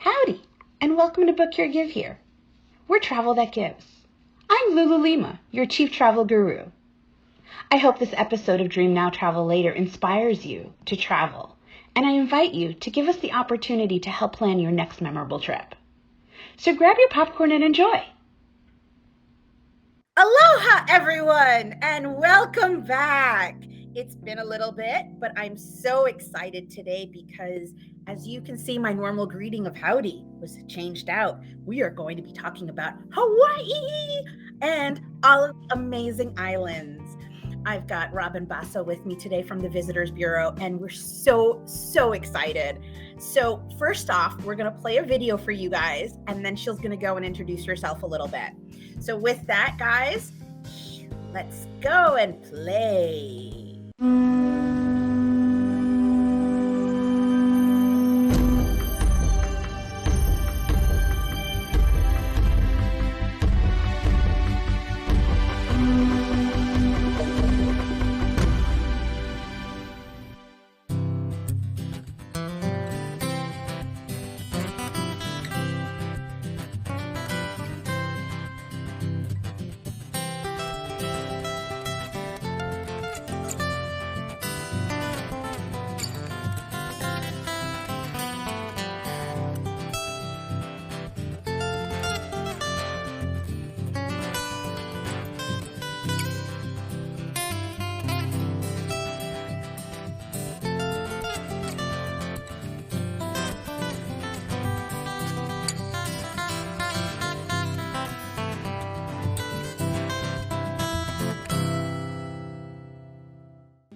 Howdy, and welcome to Book Your Give Here. We're Travel That Gives. I'm Lulu Lima, your chief travel guru. I hope this episode of Dream Now Travel Later inspires you to travel, and I invite you to give us the opportunity to help plan your next memorable trip. So grab your popcorn and enjoy. Aloha, everyone, and welcome back. It's been a little bit, but I'm so excited today because, as you can see, my normal greeting of howdy was changed out. We are going to be talking about Hawaii and all of the amazing islands. I've got Robin Basso with me today from the Visitors Bureau, and we're so excited. So first off, we're going to play a video for you guys, and then she's going to go and introduce herself a little bit. So with that, guys, let's go and play.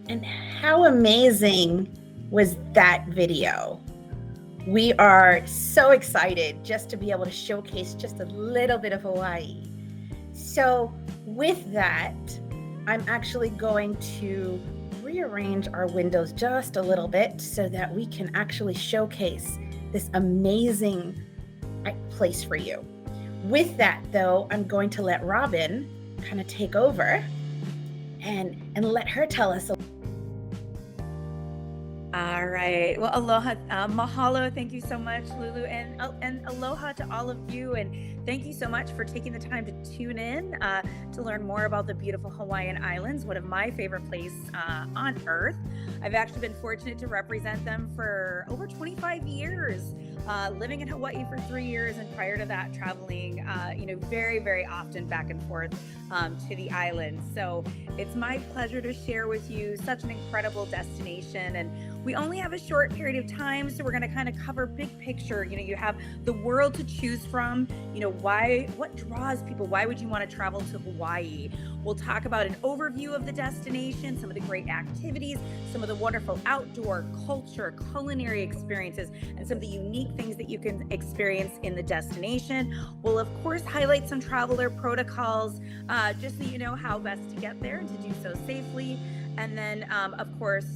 And how amazing was that video? We are so excited just to be able to showcase just a little bit of Hawaii. So with that, I'm actually going to rearrange our windows just a little bit so that we can actually showcase this amazing place for you. With that, though, I'm going to let Robin kind of take over and let her tell us. All right. Well, aloha, mahalo. Thank you so much, Lulu, and aloha to all of you. And thank you so much for taking the time to tune in to learn more about the beautiful Hawaiian Islands, one of my favorite places on earth. I've actually been fortunate to represent them for over 25 years, living in Hawaii for 3 years, and prior to that, traveling, very often back and forth to the islands. So it's my pleasure to share with you such an incredible destination. And we only have a short period of time, so we're going to kind of cover big picture. You have the world to choose from. What draws people? Why would you want to travel to Hawaii? We'll talk about an overview of the destination, some of the great activities, some of the wonderful outdoor culture, culinary experiences, and some of the unique things that you can experience in the destination. We'll, of course, highlight some traveler protocols, just so you know how best to get there and to do so safely. And then, of course,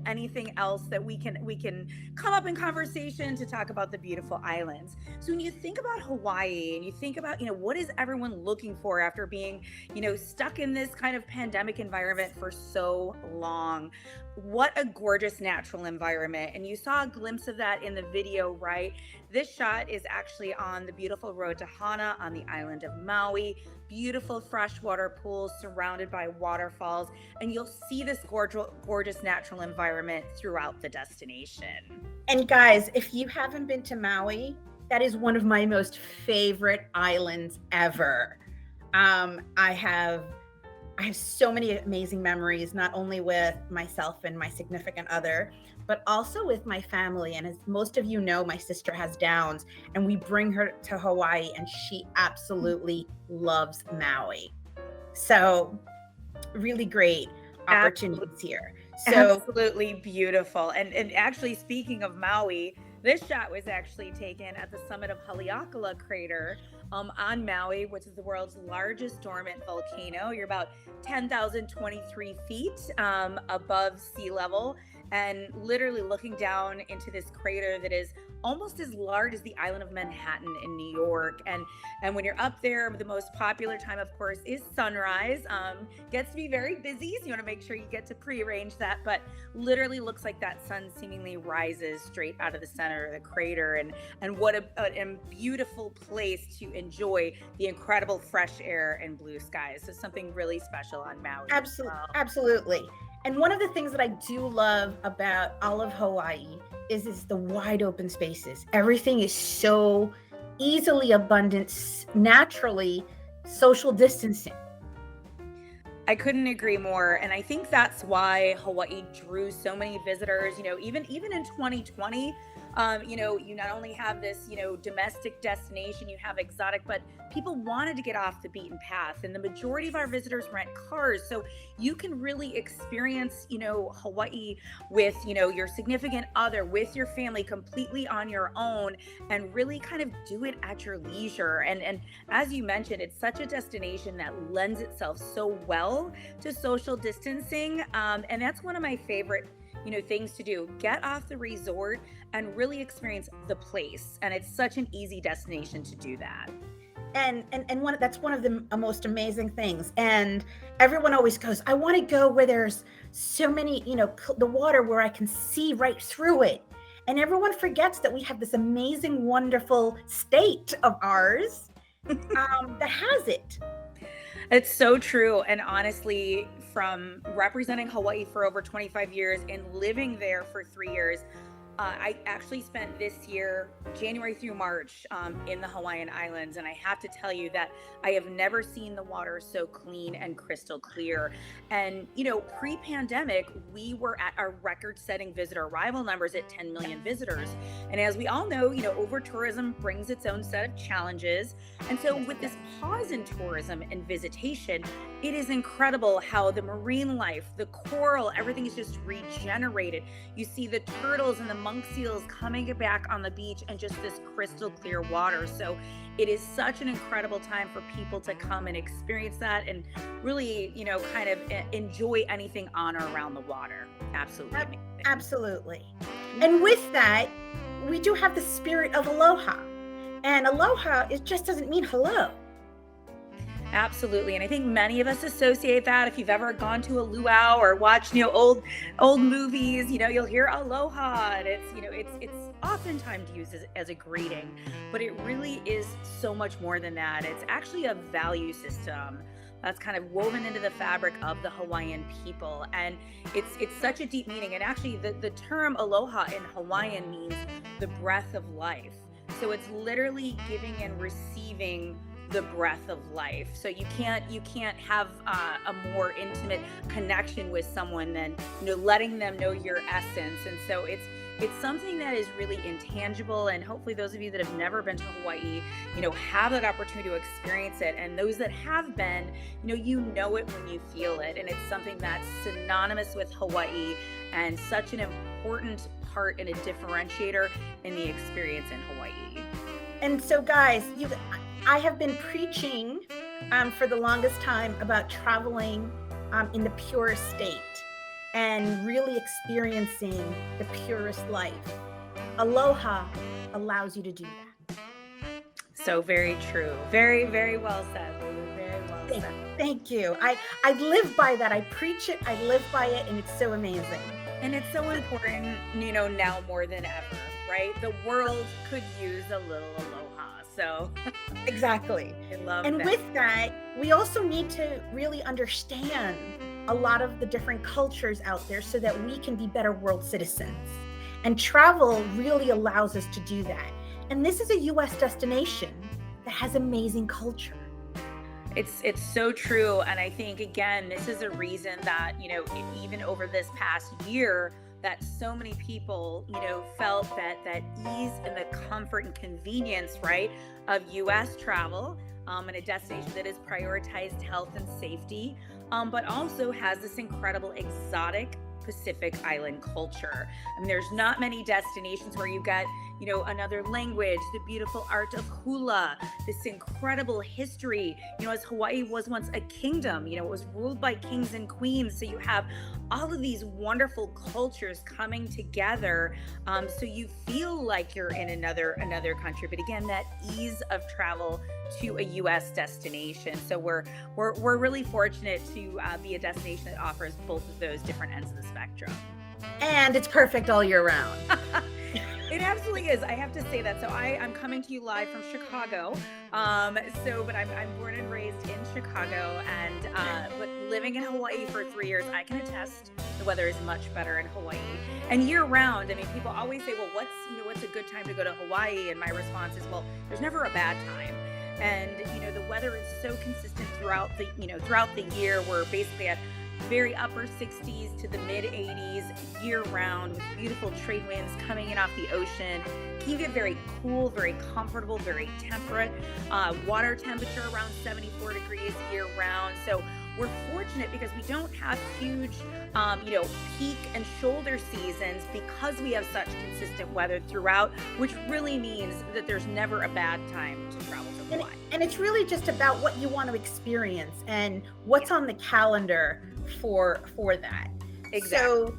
anything else that we can come up in conversation to talk about the beautiful islands. So when you think about Hawaii and you think about, what is everyone looking for after being, stuck in this kind of pandemic environment for so long? What a gorgeous natural environment. And you saw a glimpse of that in the video, right? This shot is actually on the beautiful road to Hana on the island of Maui. Beautiful freshwater pools surrounded by waterfalls. And you'll see this gorgeous natural environment throughout the destination. And guys, if you haven't been to Maui, that is one of my most favorite islands ever. I have so many amazing memories, not only with myself and my significant other, but also with my family. And as most of you know, my sister has Downs, and we bring her to Hawaii, and she absolutely loves Maui. So really great opportunities here. So absolutely beautiful. And actually, speaking of Maui, this shot was actually taken at the summit of Haleakala Crater on Maui, which is the world's largest dormant volcano. You're about 10,023 feet above sea level. and literally looking down into this crater that is almost as large as the island of Manhattan in New York. And when you're up there, the most popular time, of course, is sunrise. Gets to be very busy, so you want to make sure you get to prearrange that, but literally looks like that sun seemingly rises straight out of the center of the crater. And what a beautiful place to enjoy the incredible fresh air and blue skies. So something really special on Maui. Absolutely. And one of the things that I do love about all of Hawaii is the wide open spaces. Everything is so easily abundant, naturally, social distancing. I couldn't agree more. And I think that's why Hawaii drew so many visitors, even in 2020. You not only have this, domestic destination, you have exotic, but people wanted to get off the beaten path. And the majority of our visitors rent cars. So you can really experience, Hawaii with, your significant other, with your family, completely on your own, and really kind of do it at your leisure. And as you mentioned, it's such a destination that lends itself so well to social distancing. And that's one of my favorite things to do. Get off the resort and really experience the place. And it's such an easy destination to do that. And that's one of the most amazing things. And everyone always goes, I want to go where there's so many, the water where I can see right through it. And everyone forgets that we have this amazing, wonderful state of ours that has it. It's so true. And honestly, from representing Hawaii for over 25 years and living there for 3 years, I actually spent this year, January through March, in the Hawaiian Islands. And I have to tell you that I have never seen the water so clean and crystal clear. And, pre-pandemic, we were at our record-setting visitor arrival numbers at 10 million visitors. And as we all know, over-tourism brings its own set of challenges. And so with this pause in tourism and visitation, it is incredible how the marine life, the coral, everything is just regenerated. You see the turtles and the monk seals coming back on the beach and just this crystal clear water. So it is such an incredible time for people to come and experience that and really, kind of enjoy anything on or around the water. Absolutely. Absolutely. And with that, we do have the spirit of aloha. And aloha, it just doesn't mean hello. Absolutely. And I think many of us associate that. If you've ever gone to a luau or watched, old movies, you'll hear aloha. And it's oftentimes used as a greeting, but it really is so much more than that. It's actually a value system that's kind of woven into the fabric of the Hawaiian people. And it's such a deep meaning. And actually the term aloha in Hawaiian means the breath of life. So it's literally giving and receiving the breath of life. So you can't have a more intimate connection with someone than letting them know your essence. And so it's something that is really intangible, and hopefully those of you that have never been to Hawaii have that opportunity to experience it. And those that have been, know it when you feel it. And it's something that's synonymous with Hawaii and such an important part and a differentiator in the experience in Hawaii. And so guys, I have been preaching for the longest time about traveling in the purest state and really experiencing the purest life. Aloha allows you to do that. So very true. Very, very well said, Lulu. Very well said. Thank you. I live by that. I preach it. I live by it. And it's so amazing. And it's so important, now more than ever, right? The world could use a little aloha. So exactly. I love and that. With that, we also need to really understand a lot of the different cultures out there so that we can be better world citizens. And travel really allows us to do that. And this is a U.S. destination that has amazing culture. It's so true. And I think, again, this is a reason that, even over this past year, that so many people, felt that ease and the comfort and convenience, right, of U.S. travel and a destination that has prioritized health and safety, but also has this incredible exotic Pacific Island culture. I mean, there's not many destinations where you've got, another language, the beautiful art of hula, this incredible history, as Hawaii was once a kingdom, it was ruled by kings and queens. So you have all of these wonderful cultures coming together. So you feel like you're in another country, but again, that ease of travel to a U.S. destination. So we're really fortunate to be a destination that offers both of those different ends of the spectrum. And it's perfect all year round. It absolutely is. I have to say that. So I'm coming to you live from Chicago. But I'm born and raised in Chicago, but living in Hawaii for 3 years, I can attest the weather is much better in Hawaii. And year round, I mean, people always say, well, what's a good time to go to Hawaii? And my response is, well, there's never a bad time. And, the weather is so consistent throughout the year. We're basically at very upper 60s to the mid 80s year round with beautiful trade winds coming in off the ocean. You get very cool, very comfortable, very temperate. Water temperature around 74 degrees year round. So we're fortunate because we don't have huge, peak and shoulder seasons because we have such consistent weather throughout, which really means that there's never a bad time to travel to Hawaii. And it's really just about what you want to experience and what's on the calendar for that. Exactly.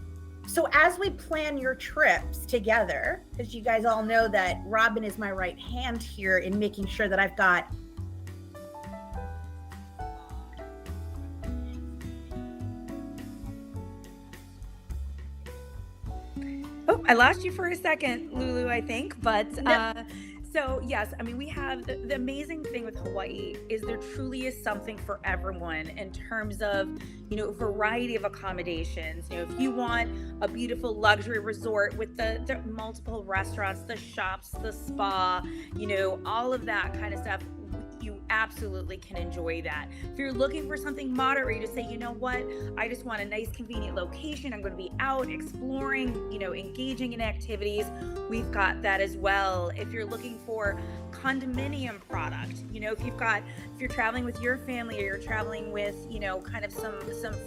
So as we plan your trips together, because you guys all know that Robin is my right hand here in making sure that I've got I lost you for a second, Lulu, I think, but no. So yes, I mean, we have the amazing thing with Hawaii is there truly is something for everyone in terms of, variety of accommodations. If you want a beautiful luxury resort with the multiple restaurants, the shops, the spa, all of that kind of stuff, you absolutely can enjoy that. If you're looking for something moderate, you just say, you know what, I just want a nice convenient location. I'm going to be out exploring, engaging in activities. We've got that as well. If you're looking for condominium product, if you're traveling with your family or you're traveling with, kind of some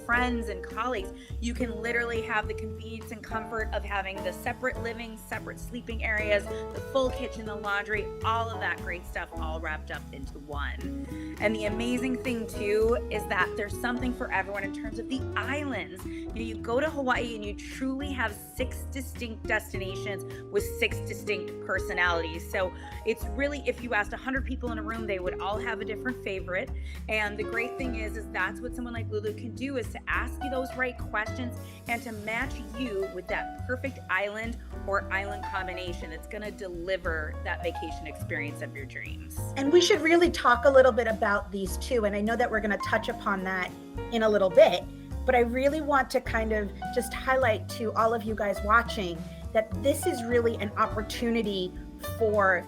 friends and colleagues, you can literally have the convenience and comfort of having the separate living, separate sleeping areas, the full kitchen, the laundry, all of that great stuff all wrapped up into one. And the amazing thing too is that there's something for everyone in terms of the islands. You go to Hawaii and you truly have 6 distinct destinations with 6 distinct personalities. So it's really, if you asked 100 people in a room, they would all have a different favorite. And the great thing is that's what someone like Lulu can do, is to ask you those right questions and to match you with that perfect island or island combination that's going to deliver that vacation experience of your dreams. And we should really talk a little bit about these too. And I know that we're going to touch upon that in a little bit, but I really want to kind of just highlight to all of you guys watching that this is really an opportunity for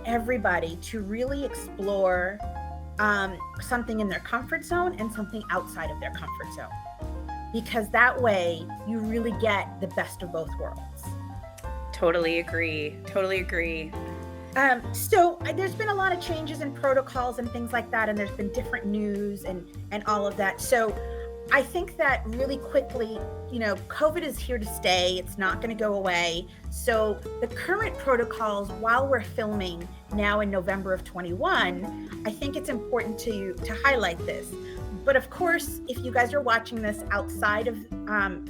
everybody to really explore something in their comfort zone and something outside of their comfort zone, because that way you really get the best of both worlds. Totally agree. So there's been a lot of changes in protocols and things like that, and there's been different news and all of that. So I think that really quickly, COVID is here to stay. It's not going to go away. So the current protocols, while we're filming now in November of 21, I think it's important to highlight this. But of course, if you guys are watching this outside of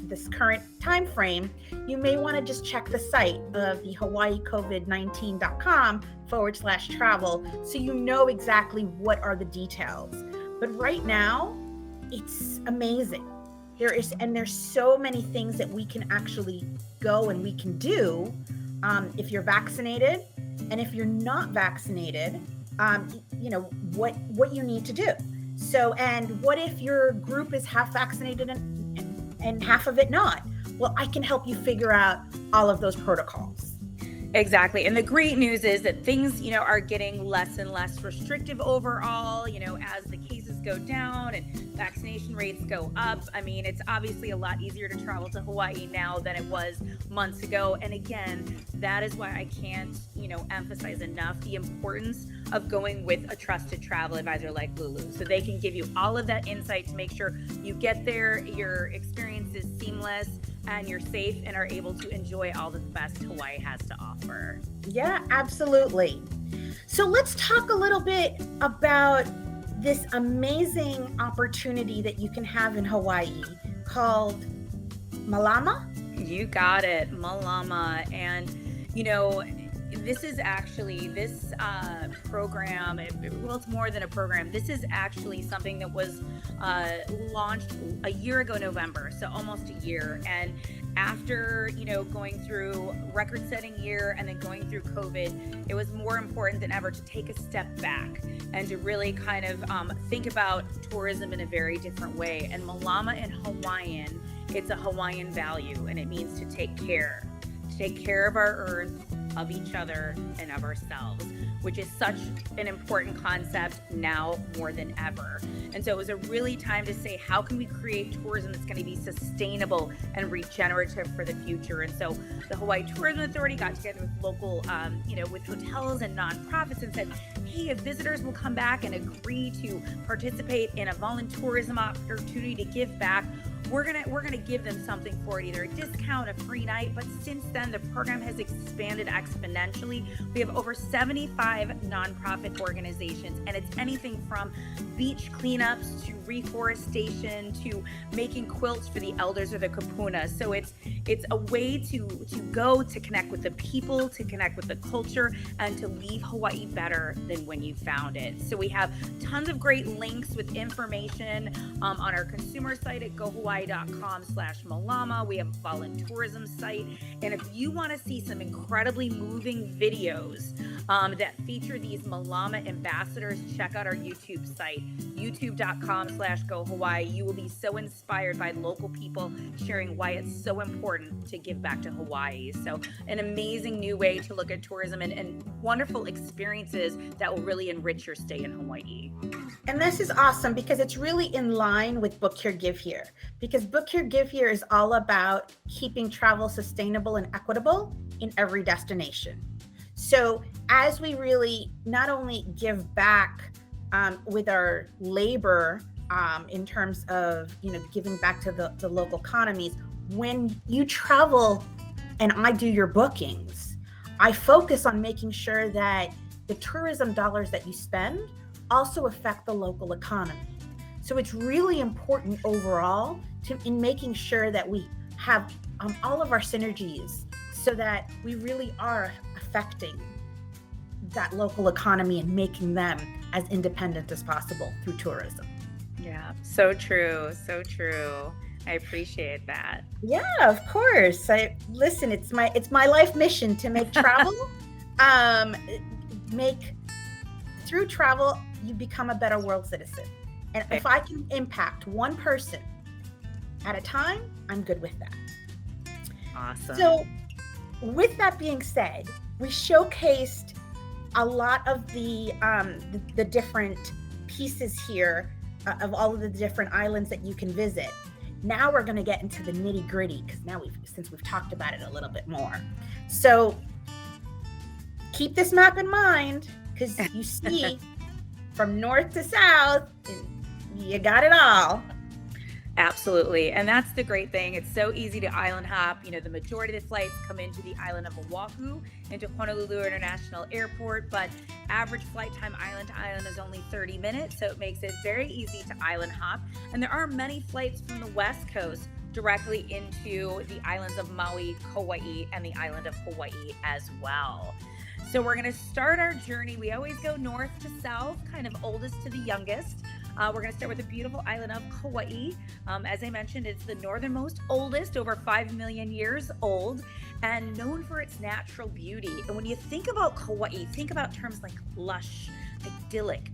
this current time frame, you may want to just check the site of the hawaiicovid19.com/travel so you know exactly what are the details. But right now, it's amazing. There's so many things that we can actually go and we can do if you're vaccinated, and if you're not vaccinated, what you need to do. So, and what if your group is half vaccinated and half of it not? Well, I can help you figure out all of those protocols. Exactly. And the great news is that things, are getting less and less restrictive overall, as the cases go down and vaccination rates go up. I mean, it's obviously a lot easier to travel to Hawaii now than it was months ago. And again, that is why I can't, emphasize enough the importance of going with a trusted travel advisor like Lulu, so they can give you all of that insight to make sure you get there, your experience is seamless, and you're safe and are able to enjoy all the best Hawaii has to offer. Yeah, absolutely. So let's talk a little bit about this amazing opportunity that you can have in Hawaii called Malama. You got it, Malama. And, this is actually, this program, well, it's more than a program. This is actually something that was launched a year ago, November, so almost a year. And after, going through record-setting year and then going through COVID, it was more important than ever to take a step back and to really kind of think about tourism in a very different way. And Malama in Hawaiian, it's a Hawaiian value, and it means to take care of our earth, of each other, and of ourselves, which is such an important concept now more than ever. And so it was a really time to say, how can we create tourism that's going to be sustainable and regenerative for the future? And so the Hawaii Tourism Authority got together with local, with hotels and nonprofits and said, hey, if visitors will come back and agree to participate in a volunteerism opportunity to give back, we're gonna give them something for it, either a discount, a free night. But since then, the program has expanded exponentially. We have over 75 nonprofit organizations, and it's anything from beach cleanups to reforestation to making quilts for the elders or the kupuna. So it's a way to go to connect with the people, to connect with the culture, and to leave Hawaii better than when you found it. So we have tons of great links with information on our consumer site at gohawaii.com/Malama. We have a volunteerism site. And if you want to see some incredibly moving videos that feature these Malama ambassadors, check out our YouTube site, youtube.com/GoHawaii. You will be so inspired by local people sharing why it's so important to give back to Hawaii. So an amazing new way to look at tourism and wonderful experiences that will really enrich your stay in Hawaii. And this is awesome because it's really in line with Book Here, Give Here, because Book Here, Give Here is all about keeping travel sustainable and equitable in every destination. So as we really not only give back with our labor in terms of, giving back to the local economies, when you travel and I do your bookings, I focus on making sure that the tourism dollars that you spend also affect the local economy. So it's really important overall in making sure that we have all of our synergies so that we really are affecting that local economy and making them as independent as possible through tourism. Yeah, so true, so true. I appreciate that. Yeah, of course. Listen, it's my life mission to make travel, through travel, you become a better world citizen. And if I can impact one person at a time, I'm good with that. Awesome. So with that being said, we showcased a lot of the different pieces here of all of the different islands that you can visit. Now we're going to get into the nitty gritty because since we've talked about it a little bit more. So keep this map in mind because you see from north to south, you got it all. Absolutely. And that's the great thing. It's so easy to island hop. The majority of the flights come into the island of Oahu, into Honolulu International Airport, but average flight time island to island is only 30 minutes. So it makes it very easy to island hop. And there are many flights from the West Coast directly into the islands of Maui, Kauai, and the island of Hawaii as well. So we're going to start our journey. We always go north to south, kind of oldest to the youngest. We're going to start with the beautiful island of Kauai. As I mentioned, it's the northernmost oldest, over 5 million years old, and known for its natural beauty. And when you think about Kauai, think about terms like lush, idyllic,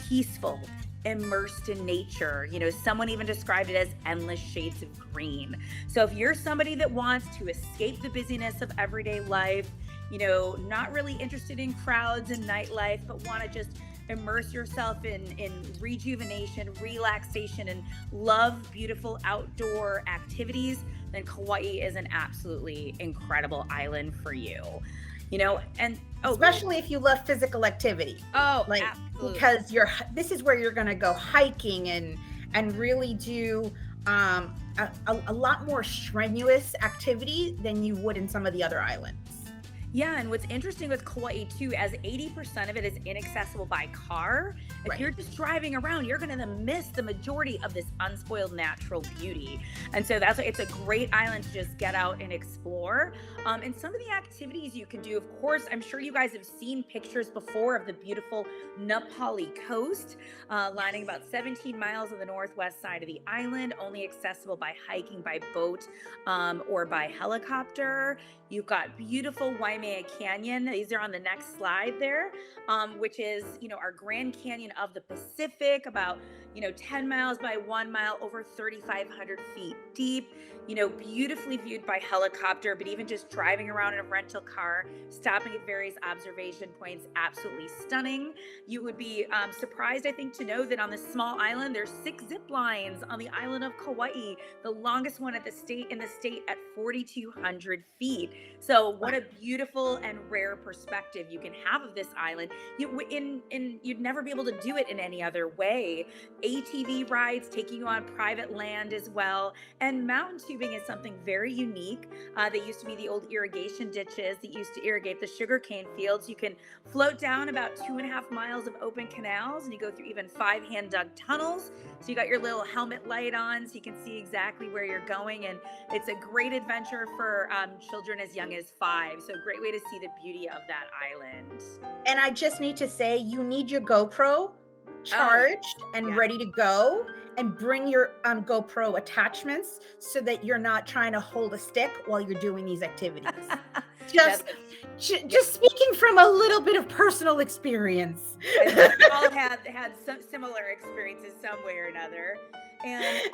peaceful, immersed in nature. Someone even described it as endless shades of green. So if you're somebody that wants to escape the busyness of everyday life, not really interested in crowds and nightlife, but want to just immerse yourself in rejuvenation, relaxation, and love beautiful outdoor activities, then Kauai is an absolutely incredible island for you. And especially if you love physical activity. Oh, absolutely. Because this is where you're going to go hiking and really do a lot more strenuous activity than you would in some of the other islands. Yeah, and what's interesting with Kauai too, as 80% of it is inaccessible by car, if you're just driving around, you're going to miss the majority of this unspoiled natural beauty. And so that's why it's a great island to just get out and explore. And some of the activities you can do, of course, I'm sure you guys have seen pictures before of the beautiful Napali coast, lining about 17 miles on the northwest side of the island, only accessible by hiking, by boat, or by helicopter. You've got beautiful Waimea Canyon. These are on the next slide there, which is, our Grand Canyon of the Pacific, about, 10 miles by 1 mile, over 3,500 feet deep, beautifully viewed by helicopter, but even just driving around in a rental car, stopping at various observation points, absolutely stunning. You would be surprised, I think, to know that on this small island, there's 6 zip lines on the island of Kauai, the longest one in the state at 4,200 feet. So what a beautiful and rare perspective you can have of this island. You'd never be able to do it in any other way. ATV rides taking you on private land as well. And mountain tubing is something very unique. They used to be the old irrigation ditches that used to irrigate the sugarcane fields. You can float down about 2.5 miles of open canals, and you go through even 5 hand-dug tunnels. So you got your little helmet light on so you can see exactly where you're going. And it's a great adventure for children as young as 5. So a great way to see the beauty of that island. And I just need to say, you need your GoPro charged and ready to go, and bring your GoPro attachments so that you're not trying to hold a stick while you're doing these activities. Just speaking from a little bit of personal experience. We all had some similar experiences some way or another. And,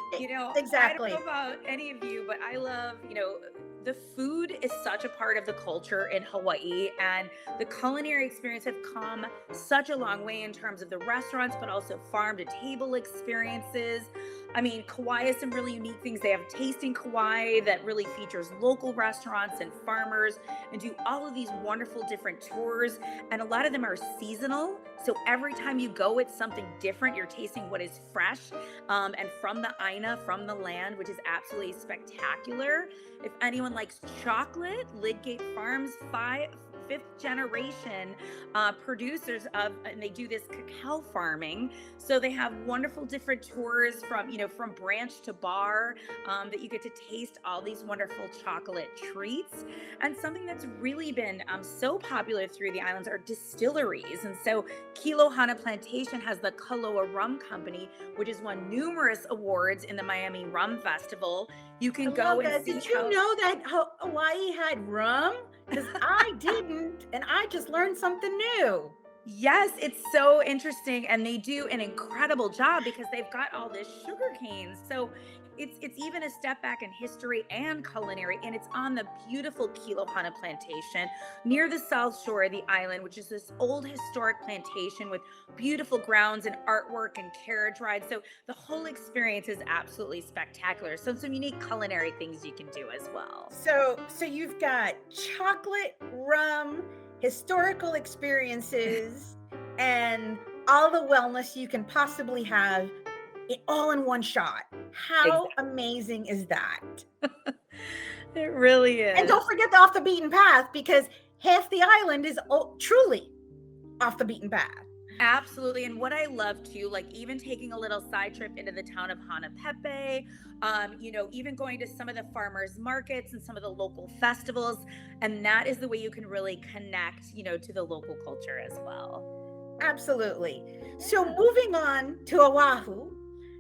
exactly. I don't know about any of you, but I love, the food is such a part of the culture in Hawaii, and the culinary experience have come such a long way in terms of the restaurants, but also farm to table experiences. I mean, Kauai has some really unique things. They have Tasting Kauai that really features local restaurants and farmers, and do all of these wonderful different tours. And a lot of them are seasonal. So every time you go, it's something different. You're tasting what is fresh and from the Aina, from the land, which is absolutely spectacular. If anyone likes chocolate, Lydgate Farms, 5th generation producers of, and they do this cacao farming. So they have wonderful different tours from branch to bar that you get to taste all these wonderful chocolate treats. And something that's really been so popular through the islands are distilleries. And so Kilohana Plantation has the Kaloa Rum Company, which has won numerous awards in the Miami Rum Festival. You can go and see. Did you know that Hawaii had rum? Because I didn't, and I just learned something new. Yes, it's so interesting, and they do an incredible job because they've got all this sugar cane. So it's even a step back in history and culinary, and it's on the beautiful Kilohana Plantation near the south shore of the island, which is this old historic plantation with beautiful grounds and artwork and carriage rides. So the whole experience is absolutely spectacular. So some unique culinary things you can do as well. So you've got chocolate, rum, historical experiences, and all the wellness you can possibly have, it all in one shot. How amazing is that? It really is. And don't forget the off the beaten path, because half the island is truly off the beaten path. Absolutely. And what I love too, like even taking a little side trip into the town of Hanapepe, even going to some of the farmers markets and some of the local festivals. And that is the way you can really connect, to the local culture as well. Absolutely. So moving on to Oahu,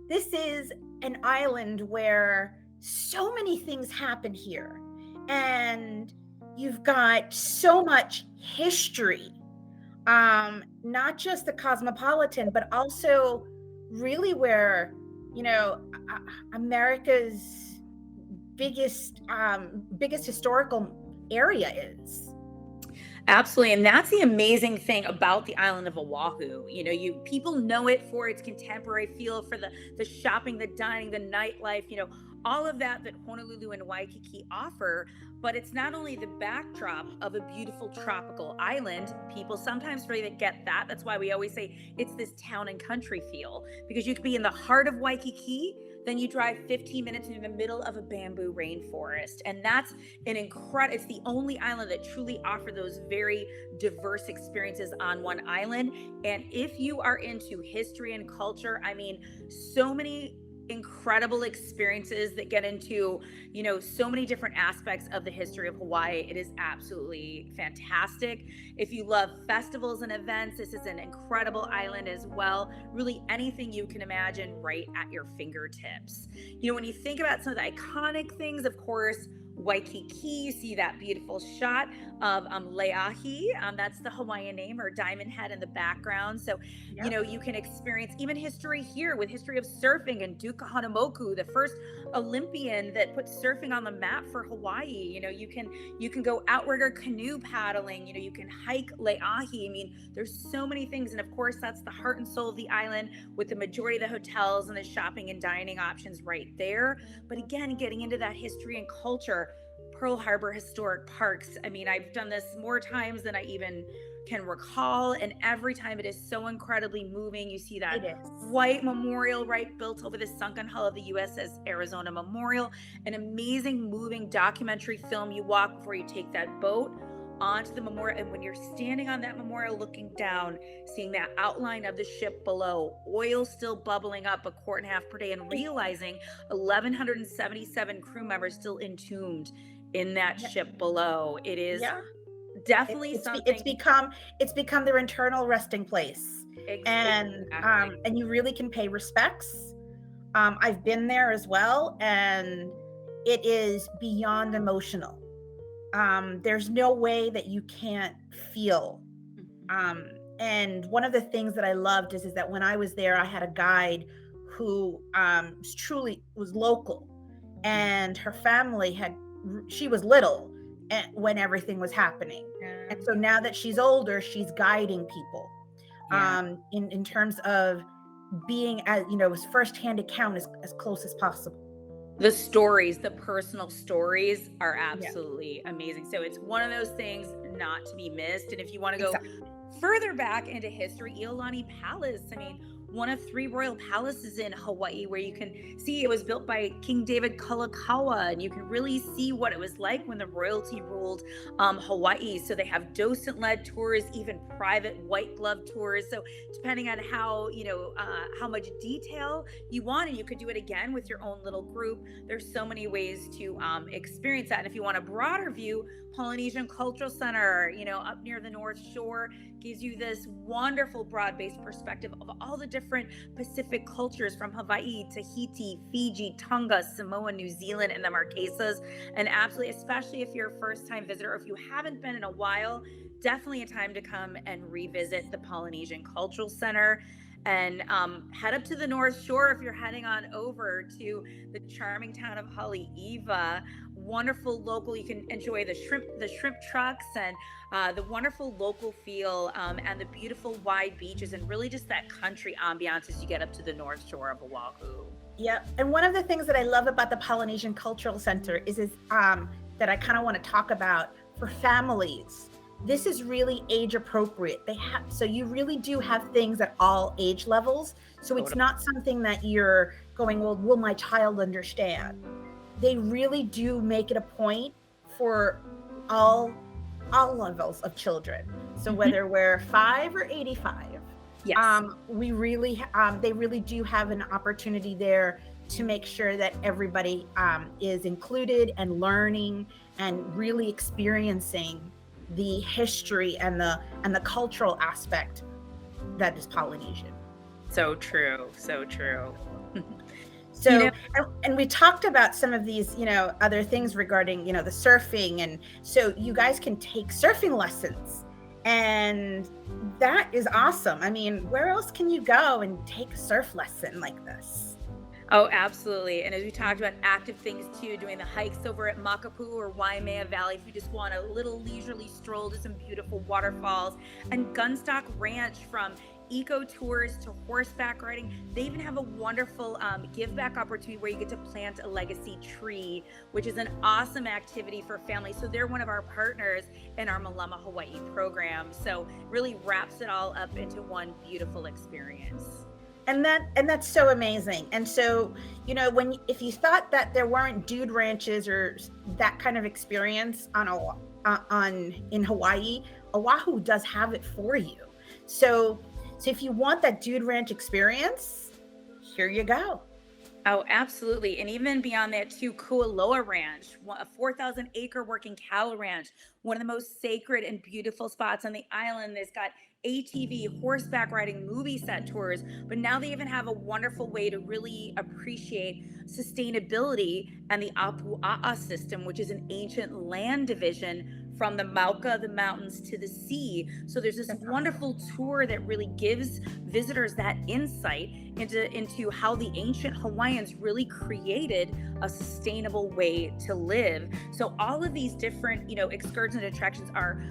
this is an island where so many things happen here, and you've got so much history, not just the cosmopolitan, but also really where, America's biggest historical area is. Absolutely. And that's the amazing thing about the island of Oahu. People know it for its contemporary feel, for the shopping, the dining, the nightlife, all of that Honolulu and Waikiki offer. But it's not only the backdrop of a beautiful tropical island. People sometimes forget that. That's why we always say it's this town and country feel, because you could be in the heart of Waikiki. then you drive 15 minutes into the middle of a bamboo rainforest. And that's it's the only island that truly offers those very diverse experiences on one island. And if you are into history and culture, I mean, so many incredible experiences that get into, so many different aspects of the history of Hawaii. It is absolutely fantastic. If you love festivals and events, this is an incredible island as well. Really anything you can imagine right at your fingertips. When you think about some of the iconic things, of course, Waikiki, you see that beautiful shot of Leahi. That's the Hawaiian name, or Diamond Head in the background. So, you can experience even history here with history of surfing and Duke Kahanamoku, the first Olympian that put surfing on the map for Hawaii. You can go outrigger canoe paddling. You can hike Leahi. I mean, there's so many things. And of course, that's the heart and soul of the island, with the majority of the hotels and the shopping and dining options right there. But again, getting into that history and culture, Pearl Harbor Historic Parks. I mean, I've done this more times than I even can recall, and every time it is so incredibly moving. You see that white memorial, right, built over the sunken hull of the USS Arizona Memorial, an amazing moving documentary film. You walk before you take that boat onto the memorial, and when you're standing on that memorial looking down, seeing that outline of the ship below, oil still bubbling up a quart and a half per day, and realizing 1,177 crew members still entombed in that ship below. It is definitely something. It's become their eternal resting place. And you really can pay respects. I've been there as well, and it is beyond emotional. There's no way that you can't feel. And one of the things that I loved is that when I was there, I had a guide who truly was local, and her family she was little when everything was happening. And so now that she's older, she's guiding people in terms of being, as firsthand account as close as possible. The stories, the personal stories are absolutely amazing. So it's one of those things not to be missed. And if you want to go further back into history, Iolani Palace, I mean, one of 3 royal palaces in Hawaii, where you can see it was built by King David Kalakaua, and you can really see what it was like when the royalty ruled Hawaii. So they have docent-led tours, even private white glove tours. So depending on how much detail you want, and you could do it again with your own little group. There's so many ways to experience that. And if you want a broader view, Polynesian Cultural Center, up near the North Shore, gives you this wonderful broad-based perspective of all the different Pacific cultures, from Hawaii, Tahiti, Fiji, Tonga, Samoa, New Zealand, and the Marquesas. And absolutely, especially if you're a first-time visitor, or if you haven't been in a while, definitely a time to come and revisit the Polynesian Cultural Center. And head up to the North Shore if you're heading on over to the charming town of Haleiwa. Wonderful local. You can enjoy the shrimp trucks and the wonderful local feel and the beautiful wide beaches, and really just that country ambiance as you get up to the North Shore of Oahu. Yeah, and one of the things that I love about the Polynesian Cultural Center is that I kind of want to talk about for families. This is really age appropriate. So you really do have things at all age levels. So it's not something that you're going, well, will my child understand? They really do make it a point for all levels of children. So whether we're 5 or 85, we really, they really do have an opportunity there to make sure that everybody is included and learning and really experiencing the history and the cultural aspect that is Polynesian. So true. So, and we talked about some of these, other things regarding, the surfing. And so you guys can take surfing lessons, and that is awesome. I mean, where else can you go and take a surf lesson like this? Oh, absolutely. And as we talked about, active things too, doing the hikes over at Makapu'u or Waimea Valley if you just want a little leisurely stroll to some beautiful waterfalls. And Gunstock Ranch, from eco tours to horseback riding, they even have a wonderful give back opportunity where you get to plant a legacy tree, which is an awesome activity for families. So they're one of our partners in our Malama Hawaii program. So really wraps it all up into one beautiful experience. And that's so amazing. And so, you know, if you thought that there weren't dude ranches or that kind of experience in Hawaii, Oahu does have it for you. So if you want that dude ranch experience, here you go. Oh, absolutely. And even beyond that too, Kualoa Ranch, a 4,000 acre working cattle ranch, one of the most sacred and beautiful spots on the island. There's got ATV, horseback riding, movie set tours, but now they even have a wonderful way to really appreciate sustainability and the Apua'a system, which is an ancient land division from the Mauka, the mountains, to the sea. So there's this wonderful tour that really gives visitors that insight into how the ancient Hawaiians really created a sustainable way to live. So all of these different, excursions and attractions are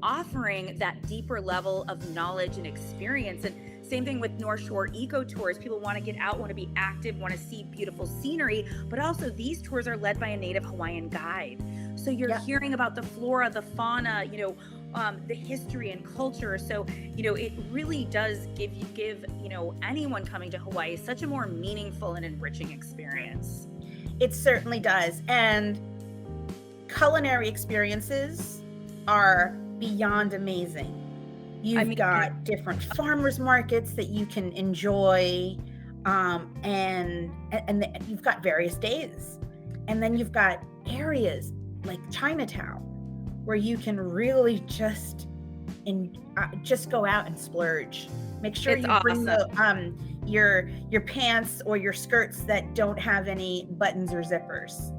offering that deeper level of knowledge and experience. And same thing with North Shore Eco Tours. People want to get out, want to be active, want to see beautiful scenery, but also these tours are led by a native Hawaiian guide. So you're hearing about the flora, the fauna, the history and culture. So, it really does give anyone coming to Hawaii such a more meaningful and enriching experience. It certainly does. And culinary experiences are beyond amazing. You've got different farmers markets that you can enjoy, and you've got various days. And then you've got areas like Chinatown where you can really just go out and splurge. Make sure you bring your pants or your skirts that don't have any buttons or zippers.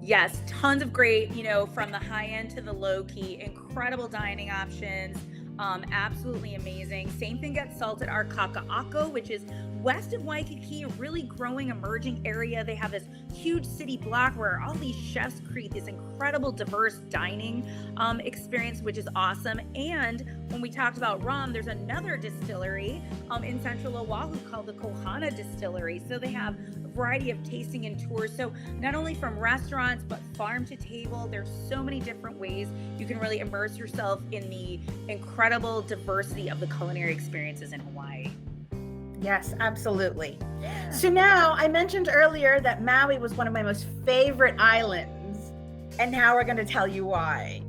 Yes, tons of great, from the high end to the low key, incredible dining options. Absolutely amazing. Same thing at Salt at our Kaka'ako, which is west of Waikiki, a really growing, emerging area. They have this huge city block where all these chefs create this incredible, diverse dining experience, which is awesome. And when we talked about rum, there's another distillery in central Oahu called the Kohana Distillery. So they have a variety of tasting and tours. So not only from restaurants, but farm to table, there's so many different ways you can really immerse yourself in the incredible diversity of the culinary experiences in Hawaii. Yes, absolutely. So now, I mentioned earlier that Maui was one of my most favorite islands, and now we're going to tell you why.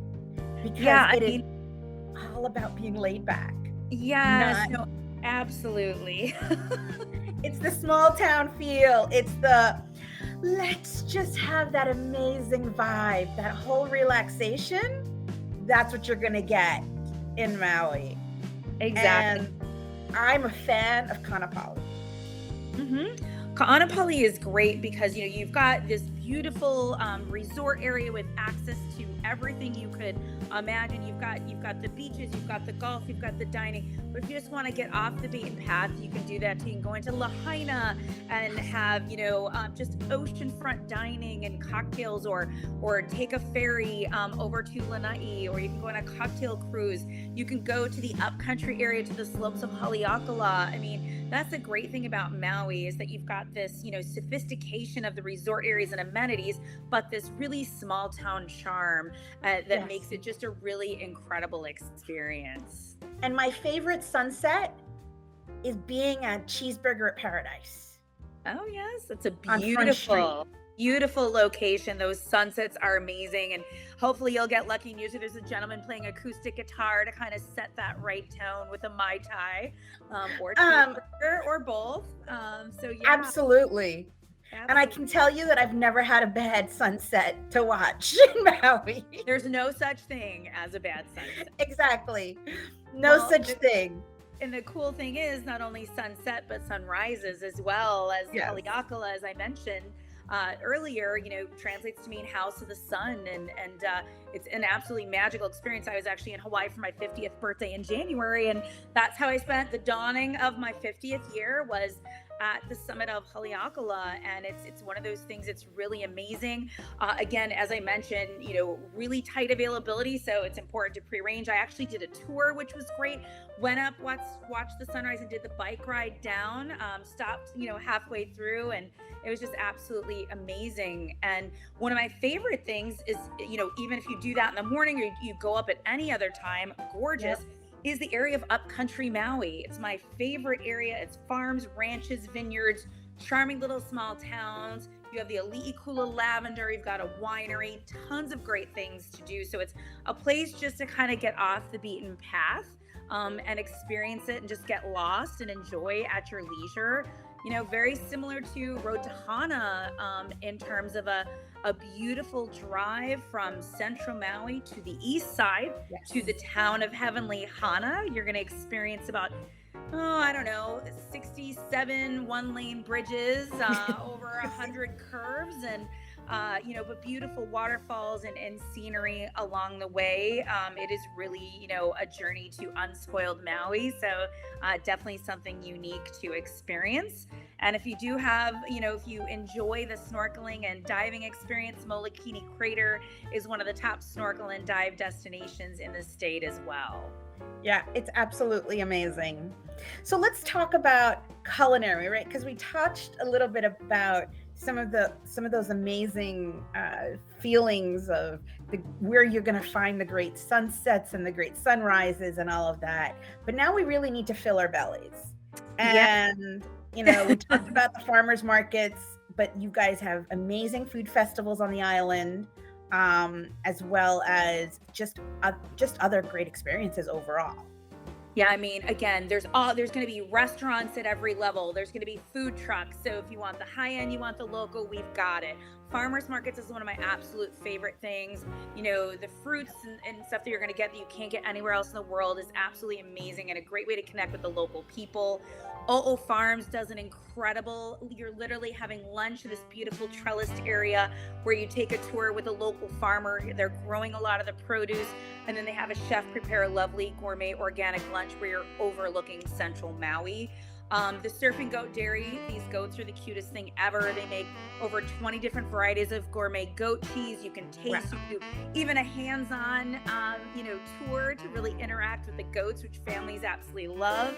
Because it is all about being laid back. Yes, absolutely. It's the small town feel. It's the let's just have that amazing vibe, that whole relaxation. That's what you're going to get in Maui. Exactly. And I'm a fan of Kaanapali. Kaanapali is great because you've got this beautiful resort area with access to everything you could imagine. You've got the beaches, you've got the golf, you've got the dining. But if you just want to get off the beaten path, you can do that too. You can go into Lahaina and have just oceanfront dining and cocktails, or take a ferry over to Lanai, or you can go on a cocktail cruise. You can go to the upcountry area to the slopes of Haleakala. I mean, that's the great thing about Maui, is that you've got this sophistication of the resort areas and amenities, but this really small town charm that makes it just a really incredible experience. And my favorite sunset is being at Cheeseburger at Paradise. Oh yes, it's a beautiful location. Those sunsets are amazing, and hopefully you'll get lucky. And usually there's a gentleman playing acoustic guitar to kind of set that right tone with a Mai Tai, or cheeseburger, or both. Absolutely. And I can tell you that I've never had a bad sunset to watch in Maui. There's no such thing as a bad sunset. Exactly. No such thing. And the cool thing is not only sunset, but sunrises as well, as Haleakala, as I mentioned earlier, translates to mean house of the sun. And it's an absolutely magical experience. I was actually in Hawaii for my 50th birthday in January, and that's how I spent the dawning of my 50th year, was at the summit of Haleakala. And it's one of those things. It's really amazing. Again, as I mentioned, really tight availability, so it's important to prearrange. I actually did a tour, which was great. Went up, watched the sunrise, and did the bike ride down. Stopped, halfway through, and it was just absolutely amazing. And one of my favorite things is, even if you do that in the morning or you go up at any other time, gorgeous. is the area of upcountry Maui. It's my favorite area. It's farms, ranches, vineyards, charming little small towns. You have the Ali'ikula lavender. You've got a winery, tons of great things to do. So it's a place just to kind of get off the beaten path and experience it and just get lost and enjoy at your leisure. You know, very similar to Road to Hana in terms of a beautiful drive from central Maui to the east side to the town of Heavenly Hana. You're going to experience about, 67 one-lane bridges, over 100 curves, and but beautiful waterfalls and scenery along the way. It is really, a journey to unspoiled Maui. So definitely something unique to experience. And if you do have, if you enjoy the snorkeling and diving experience, Molokini Crater is one of the top snorkel and dive destinations in the state as well. Yeah, it's absolutely amazing. So let's talk about culinary, right? Because we touched a little bit about some of those amazing feelings of where you're going to find the great sunsets and the great sunrises and all of that. But now we really need to fill our bellies. And we talked about the farmers markets, but you guys have amazing food festivals on the island, as well as just other great experiences overall. Yeah, I mean, again, there's going to be restaurants at every level. There's going to be food trucks. So if you want the high end, you want the local, we've got it. Farmers markets is one of my absolute favorite things. The fruits and stuff that you're going to get that you can't get anywhere else in the world is absolutely amazing and a great way to connect with the local people. O'o Farms does an incredible, you're literally having lunch in this beautiful trellised area where you take a tour with a local farmer. They're growing a lot of the produce, and then they have a chef prepare a lovely gourmet organic lunch where you're overlooking central Maui. The Surfing Goat Dairy, these goats are the cutest thing ever. They make over 20 different varieties of gourmet goat cheese. You can taste, you do even a hands-on, tour to really interact with the goats, which families absolutely love.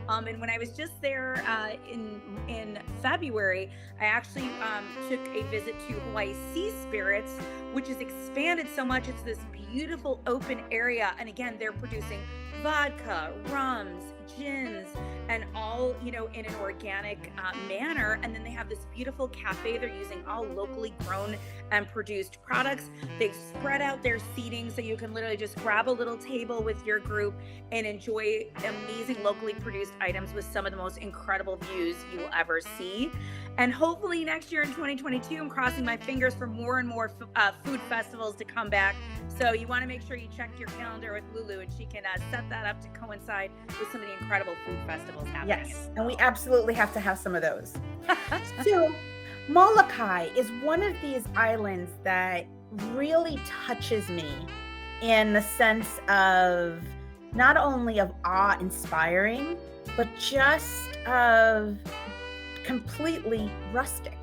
And when I was just there in February, I actually took a visit to Hawaii Sea Spirits, which has expanded so much. It's this beautiful open area. And again, they're producing vodka, rums, gins, and all, in an organic manner. And then they have this beautiful cafe. They're using all locally grown and produced products. They've spread out their seating so you can literally just grab a little table with your group and enjoy amazing locally produced items with some of the most incredible views you will ever see. And hopefully next year in 2022, I'm crossing my fingers for more and more food festivals to come back. So you want to make sure you check your calendar with Lulu, and she can set that up to coincide with some of the incredible food festivals happening. Yes, and we absolutely have to have some of those. So Molokai is one of these islands that really touches me in the sense of not only of awe-inspiring, but just of completely rustic.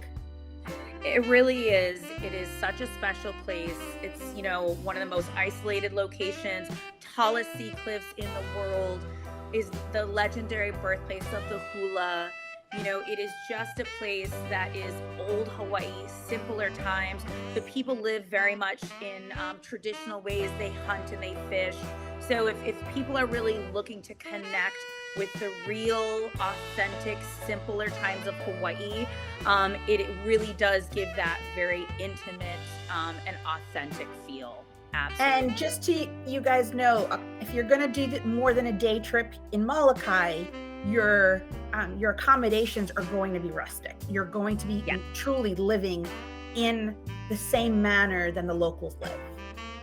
It really is. It is such a special place. It's, one of the most isolated locations, tallest sea cliffs in the world, is the legendary birthplace of the hula. It is just a place that is old Hawaii, simpler times. The people live very much in traditional ways. They hunt and they fish. So if people are really looking to connect with the real, authentic, simpler times of Hawaii, it really does give that very intimate and authentic feel. Absolutely. And just to you guys know, if you're going to do more than a day trip in Molokai, your accommodations are going to be rustic. You're going to be truly living in the same manner than the locals live.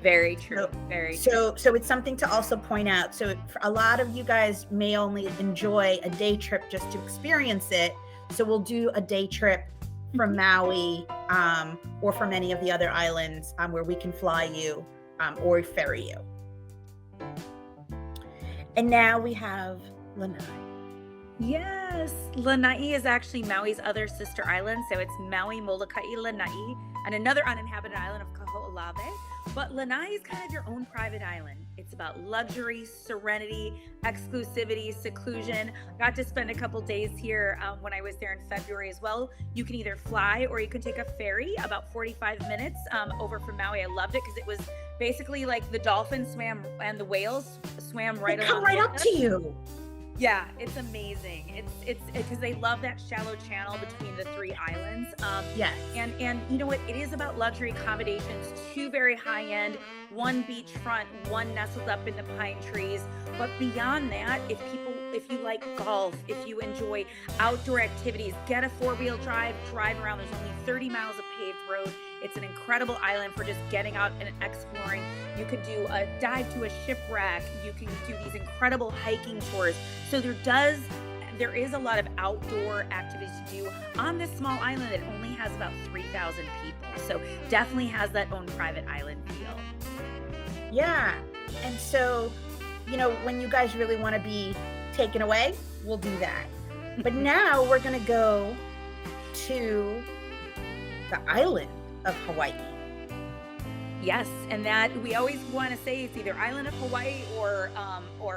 Very true. Very true. So it's something to also point out. So for a lot of you guys may only enjoy a day trip just to experience it. So we'll do a day trip from Maui or from any of the other islands where we can fly you or ferry you. And now we have Lanai. Yes, Lanai is actually Maui's other sister island. So it's Maui, Molokai, Lanai. and another uninhabited island of Kaho'olawe. But Lanai is kind of your own private island. It's about luxury, serenity, exclusivity, seclusion. I got to spend a couple days here when I was there in February as well. You can either fly or you can take a ferry about 45 minutes over from Maui. I loved it because it was basically like the dolphins swam and the whales swam right along. Come right up to you. Yeah, it's amazing. It's because they love that shallow channel between the three islands. Yes. And you know what? It is about luxury accommodations, two very high end, one beachfront, one nestled up in the pine trees. But beyond that, if you like golf, if you enjoy outdoor activities, get a 4-wheel drive around. There's only 30 miles of paved road. It's an incredible island for just getting out and exploring. You could do a dive to a shipwreck. You can do these incredible hiking tours. So there is a lot of outdoor activities to do on this small island that only has about 3,000 people. So definitely has that own private island feel. Yeah. And so, when you guys really want to be taken away, we'll do that. But now we're going to go to the island of Hawaii. Yes, and that we always want to say it's either island of Hawaii or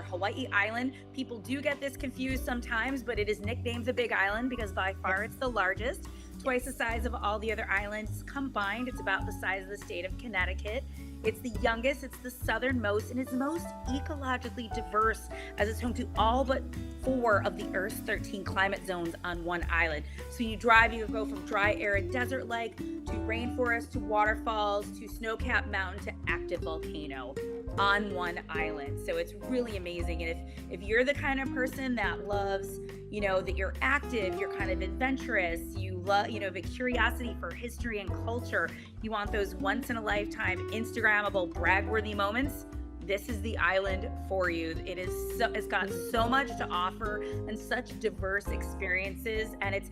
Hawaii Island. People do get this confused sometimes, but it is nicknamed the Big Island because by far it's the largest, twice the size of all the other islands combined. It's about the size of the state of Connecticut. It's the youngest, it's the southernmost, and it's most ecologically diverse as it's home to all but 4 of the Earth's 13 climate zones on one island. So when you drive, you go from dry, arid desert-like to rainforest to waterfalls to snow-capped mountain to active volcano on one island. So it's really amazing. And if you're the kind of person that loves, that you're active, you're kind of adventurous, you love, the curiosity for history and culture, you want those once in a lifetime Instagrammable brag-worthy moments, this is the island for you. It's got so much to offer and such diverse experiences, and it's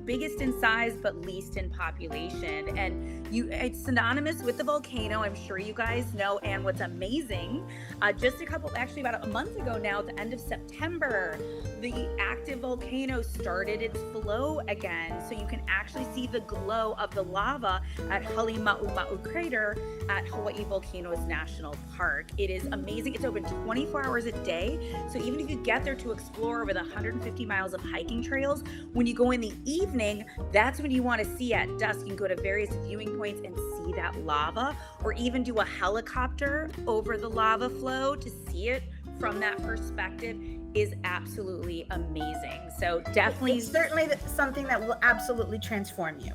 biggest in size but least in population. And it's synonymous with the volcano, I'm sure you guys know. And what's amazing, about a month ago now, at the end of September, the active volcano started its flow again. So you can actually see the glow of the lava at Halima'uma'u crater at Hawaii Volcanoes National Park. It is amazing. It's open 24 hours a day. So even if you get there to explore over the 150 miles of hiking trails, when you go in the evening, that's when you want to see at dusk. You can go to various viewing points and see that lava, or even do a helicopter over the lava flow to see it from that perspective is absolutely amazing. So definitely, it's certainly something that will absolutely transform you.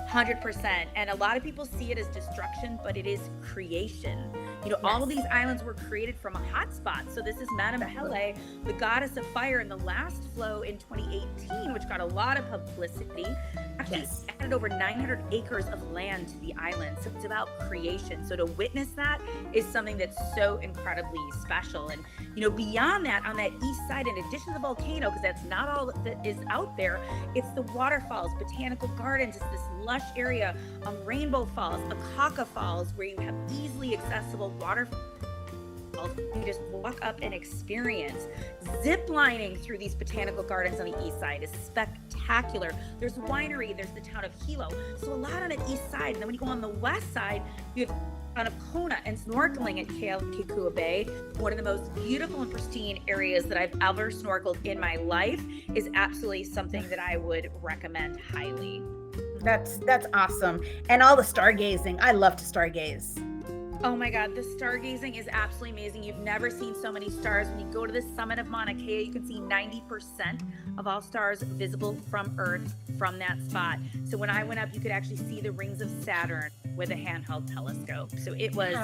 100%. And a lot of people see it as destruction, but it is creation. All of these islands were created from a hot spot. So this is Madame Pele, the goddess of fire, in the last flow in 2018, which got a lot of publicity, actually added over 900 acres of land to the island. So it's about creation. So to witness that is something that's so incredibly special. And, beyond that, on that east side, in addition to the volcano, because that's not all that is out there, it's the waterfalls, botanical gardens, it's this lush area, Rainbow Falls, Akaka Falls, where you have easily accessible waterfalls. You just walk up and experience. Zip lining through these botanical gardens on the east side is spectacular. There's a winery, there's the town of Hilo. So a lot on the east side. And then when you go on the west side, you have town of Kona and snorkeling at Kealakekua Bay. One of the most beautiful and pristine areas that I've ever snorkeled in my life is absolutely something that I would recommend highly. That's awesome. And all the stargazing. I love to stargaze. Oh my God, the stargazing is absolutely amazing. You've never seen so many stars. When you go to the summit of Mauna Kea, you can see 90% of all stars visible from Earth from that spot. So when I went up, you could actually see the rings of Saturn with a handheld telescope. So it was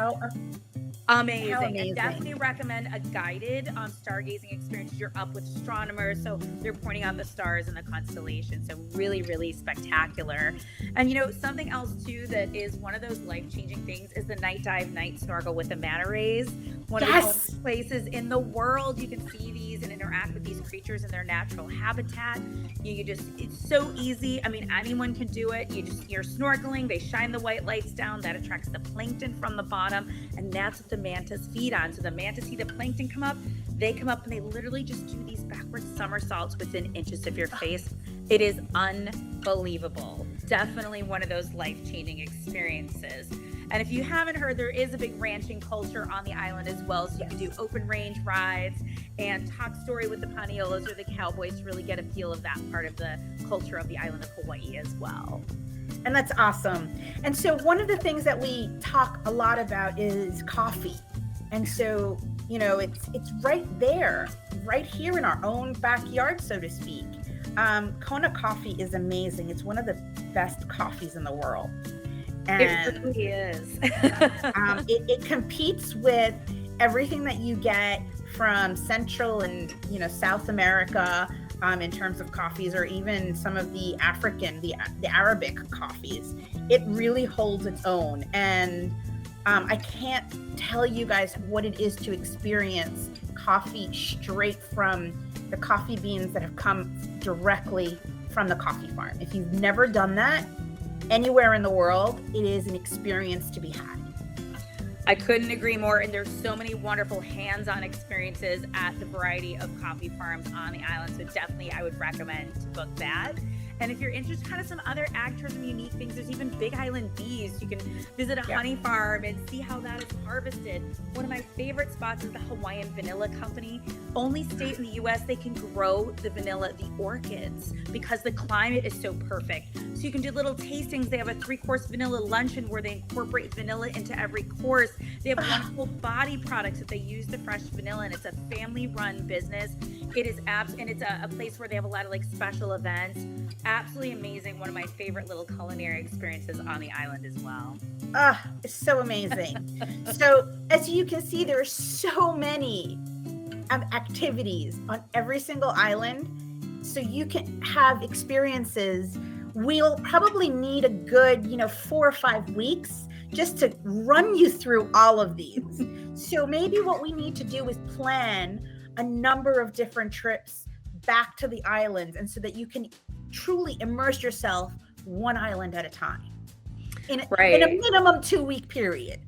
amazing. And definitely recommend a guided stargazing experience. You're up with astronomers, so they're pointing out the stars and the constellations. So really, really spectacular. And something else too that is one of those life-changing things is the night dive, night snorkel with the manta rays. One of the most places in the world you can see these and interact with these creatures in their natural habitat. It's so easy. I mean, anyone can do it. You're snorkeling, they shine the white lights down, that attracts the plankton from the bottom, and that's what the mantas feed on. So the mantas see the plankton come up, they come up and they literally just do these backward somersaults within inches of your face. It is unbelievable. definitely one of those life-changing experiences. And if you haven't heard, there is a big ranching culture on the island as well. So you can do open range rides and talk story with the Paniolos or the cowboys to really get a feel of that part of the culture of the island of Hawaii as well. And that's awesome. And so one of the things that we talk a lot about is coffee. And so, you know, it's right there, right here in our own backyard, so to speak. Kona coffee is amazing. It's one of the best coffees in the world. And it really is. it competes with everything that you get from Central and, you know, South America in terms of coffees, or even some of the African, the Arabic coffees. It really holds its own. And I can't tell you guys what it is to experience coffee straight from the coffee beans that have come directly from the coffee farm. If you've never done that anywhere in the world, it is an experience to be had. I couldn't agree more. And there's so many wonderful hands-on experiences at the variety of coffee farms on the island. So definitely I would recommend to book that. And if you're interested in kind of some other agritourism unique things, there's even Big Island bees. You can visit a honey farm and see how that is harvested. One of my favorite spots is the Hawaiian Vanilla Company. Only state in the US they can grow the vanilla, the orchids, because the climate is so perfect. So you can do little tastings. They have a 3-course vanilla luncheon where they incorporate vanilla into every course. They have wonderful body products that they use the fresh vanilla, and it's a family-run business. It is and it's a place where they have a lot of like special events. Absolutely amazing. One of my favorite little culinary experiences on the island as well. It's so amazing. So as you can see, there are so many activities on every single island. So you can have experiences. We'll probably need a good, 4 or 5 weeks just to run you through all of these. So maybe what we need to do is plan a number of different trips back to the islands, and so that you can truly immerse yourself one island at a time in a minimum 2-week period.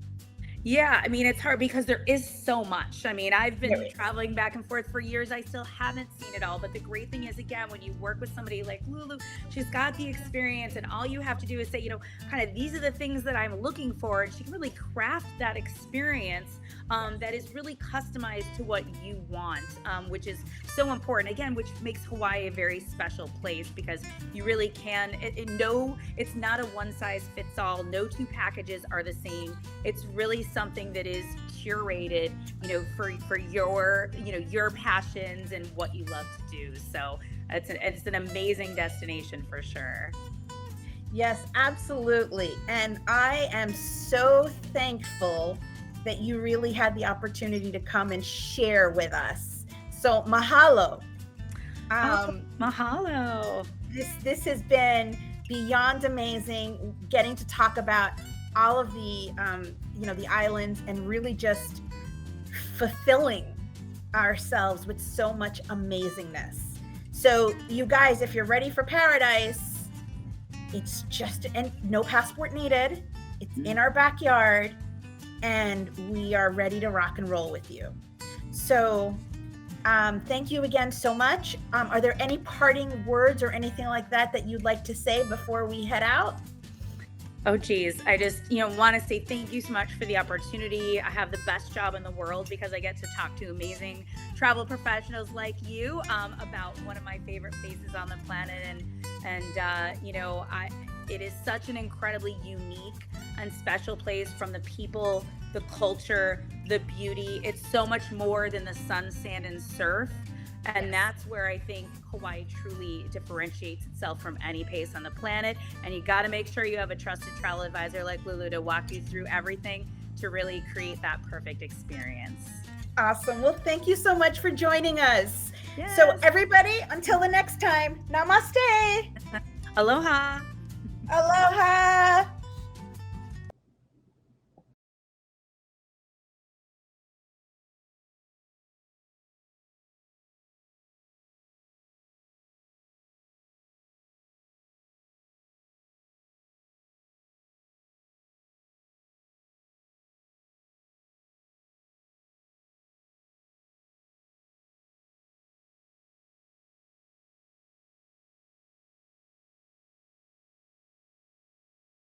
Yeah, I mean, it's hard because there is so much. I mean, I've been traveling back and forth for years. I still haven't seen it all. But the great thing is, again, when you work with somebody like Lulu, she's got the experience, and all you have to do is say, kind of these are the things that I'm looking for. And she can really craft that experience that is really customized to what you want, which is so important. Again, which makes Hawaii a very special place, because you really can, it's not a one size fits all. No 2 packages are the same. It's really something that is curated, for your passions and what you love to do. So it's an amazing destination for sure. Yes, absolutely. And I am so thankful that you really had the opportunity to come and share with us. So mahalo. Mahalo. This has been beyond amazing, getting to talk about all of the the islands, and really just fulfilling ourselves with so much amazingness. So you guys, if you're ready for paradise, it's and no passport needed. It's in our backyard, and we are ready to rock and roll with you. So thank you again so much. Are there any parting words or anything like that you'd like to say before we head out? Oh, geez. I just, want to say thank you so much for the opportunity. I have the best job in the world because I get to talk to amazing travel professionals like you about one of my favorite places on the planet. And it is such an incredibly unique and special place, from the people, the culture, the beauty. It's so much more than the sun, sand, and surf. And that's where I think Hawaii truly differentiates itself from any place on the planet. And you got to make sure you have a trusted travel advisor like Lulu to walk you through everything to really create that perfect experience. Awesome. Well, thank you so much for joining us. Yes. So everybody, until the next time, namaste. Aloha. Aloha.